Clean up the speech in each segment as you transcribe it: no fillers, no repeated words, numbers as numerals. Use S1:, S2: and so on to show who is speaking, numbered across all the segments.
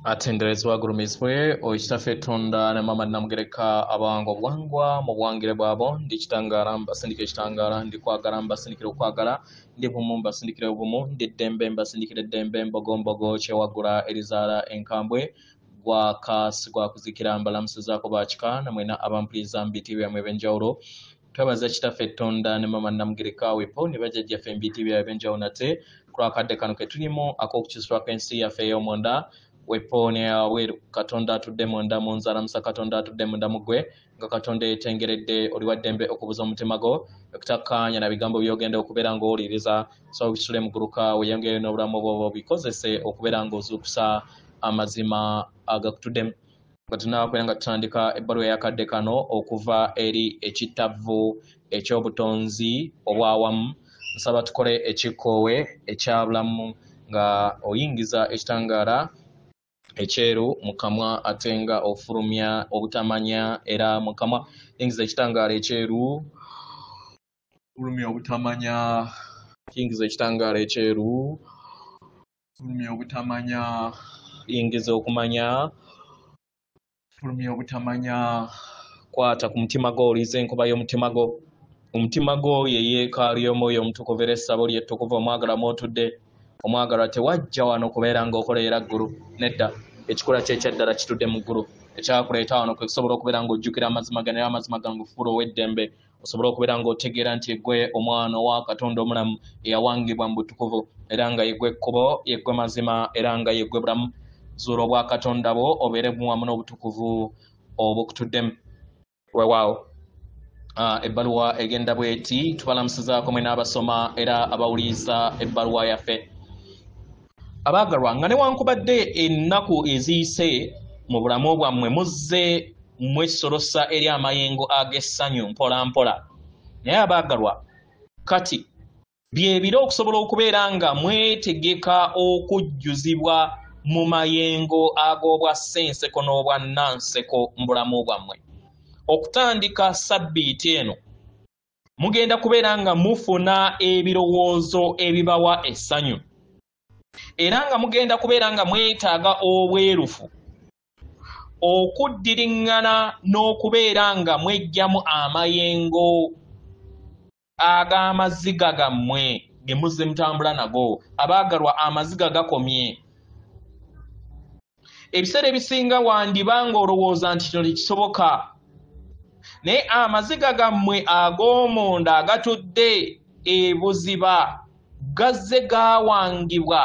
S1: atenderezwa gurumizwe oikitafe tonda ne mama namugereka abango bwangwa mu bwangire bwabo ndikitangara mbasindike kitangara ndikwagala mbasindikire okwagala ndi bumu mbasindikire obumu ndi dembe mbasindikire dembe mbogombogo kyewagula erizara enkambwe gwa kuzikira mbalamusiza ko bakika namwena abampuriza mbitibi amwe benjawulo twebaza kitafe tonda ne mama namugereka wepo ne bajajja fe mbitibi abenjawulo nate kwakadde kano ketulimo akokukiswa kensi yafe yomonda wepone aweru katonda atudde munda mu nzala musa katonda atudde munda mugwe nga katonda etengeredde oli waddembe okubuza omutima go okutakkaanya na bigambo byogenda okubeera ng'owuliriza so bisule muguruka weyongere n'obulamu bwo bikozese okubeera ng'ozuukusa amazima agakutuddemu nga tunabakwera nga tutandika ebbaluwa yakadde kano okuva eri ekittavu ekyobutonzi obwawamu nsaba tukole ekikoowe ekyabulamu nga oyingiza ekitangaala echeru mukamwa atenga ofurumya obutamanya era mukamwa yingiza ekitangaala echeru furumya obutamanya yingiza ekitangaala echeru furumya obutamanya yingiza okumanya furumya obutamanya kwata ku mutima gwo olize enkuba y'omutima gwo omutima gwo yeyeekaalu y'omwoyo omutukuvu era essabo lyettukuvu omwagala mwotudde omwagala tewajja wano kubeera ng'okoleera ggulu nedda ekikola kyekyaddala kitudde mu ggulu ekyakuleeta wano kusobola okubeera ng'ojjukira amazima gano era amazima gano gufuula ow'eddembe osobola okubeera ng'otegeera nti yeggwe omwana owa katonda omulamu eyawangibwa mu butukuvu era nga yeggwe ekkubo yeggwe mazima era nga yeggwe bulamu zuula obwa katonda bwo obeere wamu n'obutukuvu obukutuddemu weewaawo ebbaluwa egenda bweti tubalamusizaako mwe n'abasoma era abawuliriza ebbaluwa yaffe abaagalwa nga newankubadde ennaku eziyise mu bulamu bwammwe muzze mwesolosa eri amayengo ag'essanyu mpola mpola naye abaagalwa kati byebiro okusobola okubeera nga mwetegeka okujjuzibwa mu mayengo ag'obwa ssenseko n'obwa nnanseko mu bulamu bwammwe okutandika sabbiiti eno mugenda kubeera nga mufuna ebirowoozo ebibawa essanyu era nga mugenda kubeera nga mwetaaga obwerufu okuddiriŋŋana n'okubeera nga mwejjamu amayengo ag'amaziga gammwe ge muzze mutambula nago abaagalwa amaziga gakomye ebiseera ebisinga wandibanga olowooza nti kino tekisoboka naye amaziga gammwe ag'omunda agatudde ebuziba gazze gaawangibwa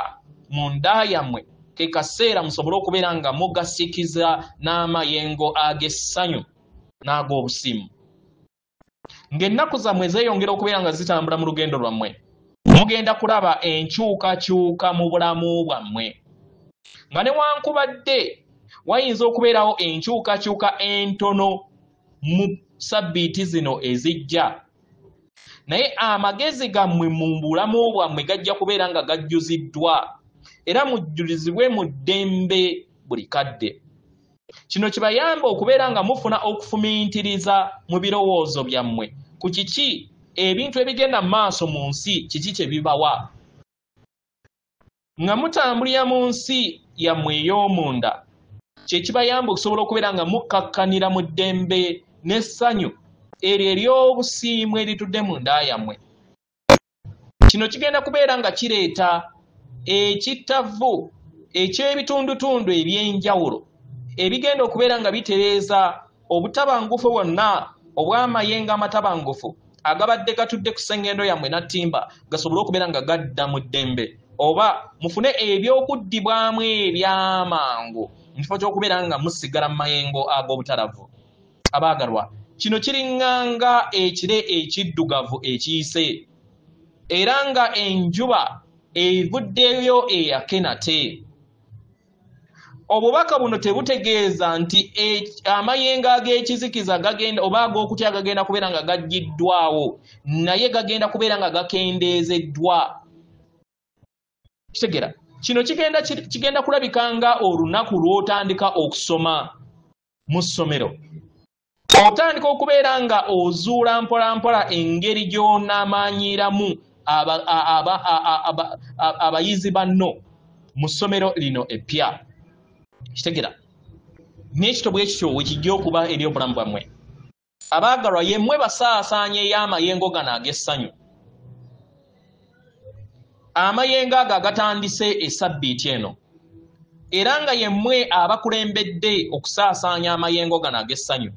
S1: mu nda yammwe ke kaseera musobole okubeera nga mugasikiza n'amayengo ag'essanyu n'ag'obusimu ng'ennaku zammwe zeeyongera okubeera nga zitambula mu lugendo lwammwe mugenda kulaba enkyukakyuka mu bulamu bwammwe nga newankubadde wayinza okubeerawo enkyukakyuka entono mu sabbiiti zino ezijja naye amagezi gammwe mu bulamu bwammwe gajja kubeera nga gajjuziddwa era mujjulizibwe mu ddembe buli kadde kino kibayamba okubeera nga mufuna okufumiintiriza mu birowoozo byammwe ku kiki ebintu ebigenda mu maaso mu nsi kiki kye bibawa nga mutambulira mu nsi yammwe ey'omunda kye kibayamba okusobola okubeera nga mukkakkanira mu ddembe n'essanyu eryo ery'obusiimu eritudde mu nda yammwe kino kigenda kubeera nga kireeta ekittavu eky'ebitundutundu eby'enjawulo ebigenda okubeera nga bitereeza obutabangufu bwonna obw'amayengo amatabangufu agabadde gatudde ku ssengendo yammwe nattimba gasobole okubeera nga gadda mu ddembe oba mufune ebyokuddibwamu ebyamangu mu kifo ky'okubeera nga musigala mu mayengo ag'obutalavu abaagalwa kino kiriŋŋanga ekire ekiddugavu ekiyise era nga enjuba evuddeyo eyake nate obubaka buno tebutegeeza nti amayengo ag'ekizikiza gagenda oba ag'okutya gagenda kubeera nga gaggiddwawo naye gagenda kubeera nga gakendeezeddwa kitegera kino kigenda kulabika nga olunaku lw'otandika okusoma mu ssomero otandika okubeera nga ozuula mpola mpola engeri gy'onaamaanyiramu abayizi banno mu ssomero lino eppya kitegera n'ekito bwe kityo wekijja okuba eri obulamu bwammwe abaagalwa yemmwe basaasaanya ey'amayengo gano ag'essanyu amayengo ago agatandise essabbiiti eno era nga yemmwe abakulembedde okusaasaanya amayengo gano ag'essanyu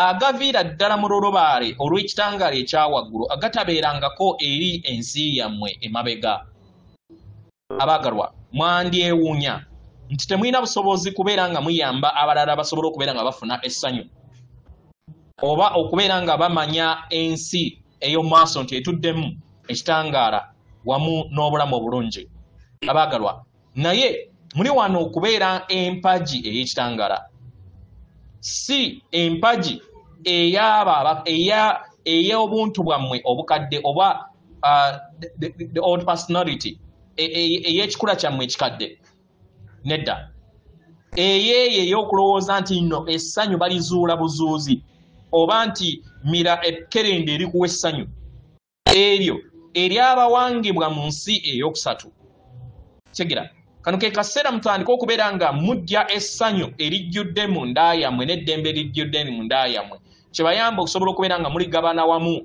S1: agaviira ddala mu lulubaale olw'ekitangaala ekyawaggulu agatabeerangako eri ensi yammwe emabega abaagalwa mwandyewuunya nti temulina busobozi kubeera nga muyamba abalala basobola okubeera nga bafuna essanyu oba okubeera nga bamanya ensi ey'omu maaso nti etuddemu ekitangaala wamu n'obulamu obulungi abaagalwa naye muli wano okubeera empagi ey'ekitangaala si empagi ey'obuntu bwammwe obukadde oba the old personality ey'ekikula kyammwe ekikadde nedda eyeeyo ey'okulowooza nti nno essanyu balizuula buzuuzi oba nti mira ekkerende erikuwa essanyu eryo eryabawangibwa mu nsi ey'okusatu tegera kano ke kaseera mutandika okubeera nga mujja essanyu erijjudde mu nda yammwe n'eddembe erijjudde mu nda yammwe kyebayamba okusobola okubeera nga muligabana wamu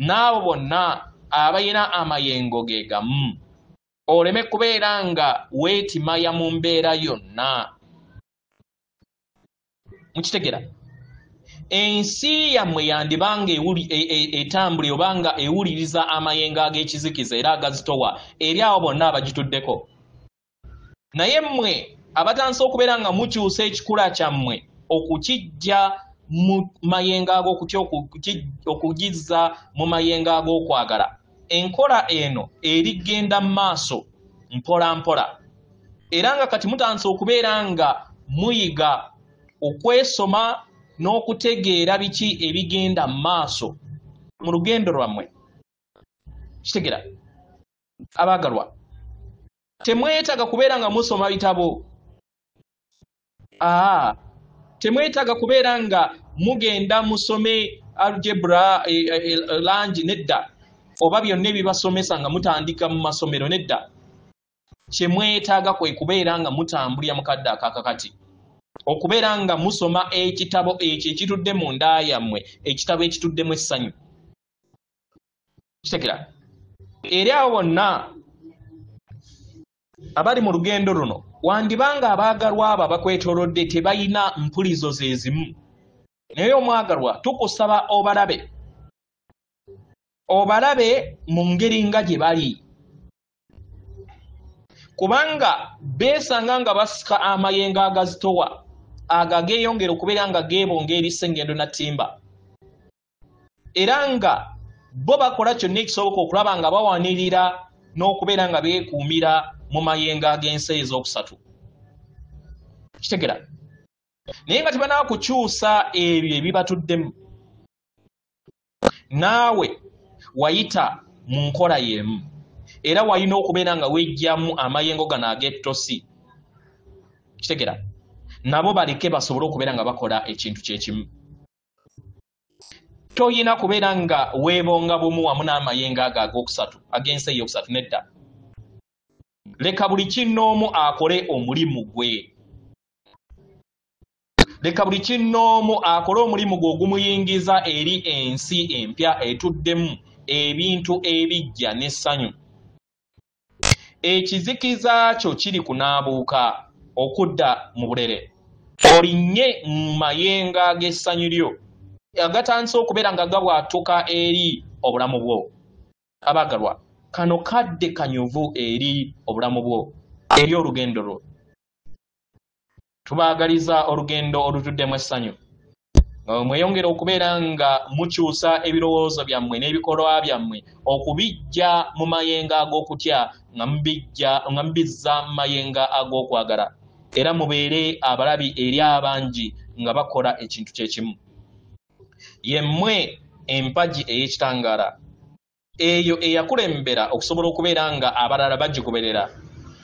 S1: n'abo bonna abalina amayengo ge gamu oleme kubeera nga weetimaya mu mbeera yonna mukitegera ensi yammwe yandibanga etambula obanga ewuliriza amayengo ag'ekizikiza era agazitowa eri abo bonna abagituddeko naye mmwe abatandise okubeera nga mukyusa ekikula kyammwe okukijja mu mayengo ag'okutya okugizza mu mayengo ag'okwagala enkola eno erigenda mu maaso mpola mpola era nga kati mutandise okubeera nga muyiga okwesoma n'okutegeera biki ebigenda mu maaso mu lugendo lwammwe kitegera abaagalwa temwetaaga kubeera nga musoma bitabo temwetaaga kubeera nga mugenda musome algebra langi nedda oba byonna ebibasomesa nga mutandika mu masomero nedda kyemwetaaga kwe kubeera nga mutambulira mu kadde akakakati okubeera nga musoma ekitabo ekyo ekitudde mu nda yammwe ekitabo ekituddemu essanyu kitegera eri abo bonna abali mu lugendo luno wandibanga abaagalwa abo abakwetoolodde tebalina mpulizo ze zimu naye omwagalwa tukusaba obalabe mu ngeri nga gye bali kubanga beesanga nga basika amayengo agazitowa agageeyongera okubeera nga geebonga ebisengendo na ttimba era nga bo bakola kyonna ekisoboka okulaba nga bawanirira n'okubeera nga beekuumira mu mayengo ag'ensi ez'okusatu kitegera naye nga tebanaba kukyusa ebyo ebibatuddemu naawe wayita mu nkola y'emu era walina okubeera nga wejjamu amayengo gano ag'ettosi kitegera nabo baleke basobole okubeera nga bakola ekintu kyekimu toyina kubeera nga weebonga bumu wamu n'amayengo ago ag'okusatu ag'ensi ey'okusatu nedda leka buli kinnoomu akole omulimu gwe leka buli kinnoomu akole omulimu gwe ogumuyingiza eri ensi empya etuddemu ebintu ebijja n'essanyu ekizikiza kyo kiri kunaabuuka okudda mu bulere olinnye mu mayengo ag'essanyu lyo agatandise okubeera nga gabwatuka eri obulamu bwo abaagalwa kano kadde kanyuvu eri obulamu bwo eri olugendo lwo tubaagaliza olugendo olutuddemu essanyu mweyongera okubeera nga mukyusa ebirowoozo byammwe n'ebikolwa byammwe okubijja mu mayengo ag'okutya nga mubizza mu mayengo ag'okwagala era mubeere abalabi eri abangi nga bakola ekintu kyekimu yemmwe empagi ey'ekitangaala eyo eyakulembera okusobola okubeera nga abalala bagigoberera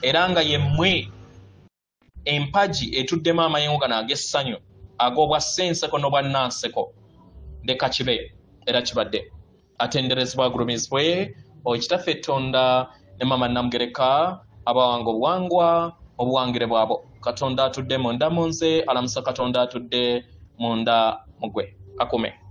S1: era nga yemmwe empagi etuddemu amayengo gano ag'essanyu ag'obwa ssenseko n'obwannanseko leka kibe era kibadde atenderezebwa agulumizibwe okitaffe Tonda ne Mama Namugereka abawanga obuwangwa obuwangire bwabo. Katonda atudde munda mu nze, alamusa Katonda atudde munda mugwe. Akume.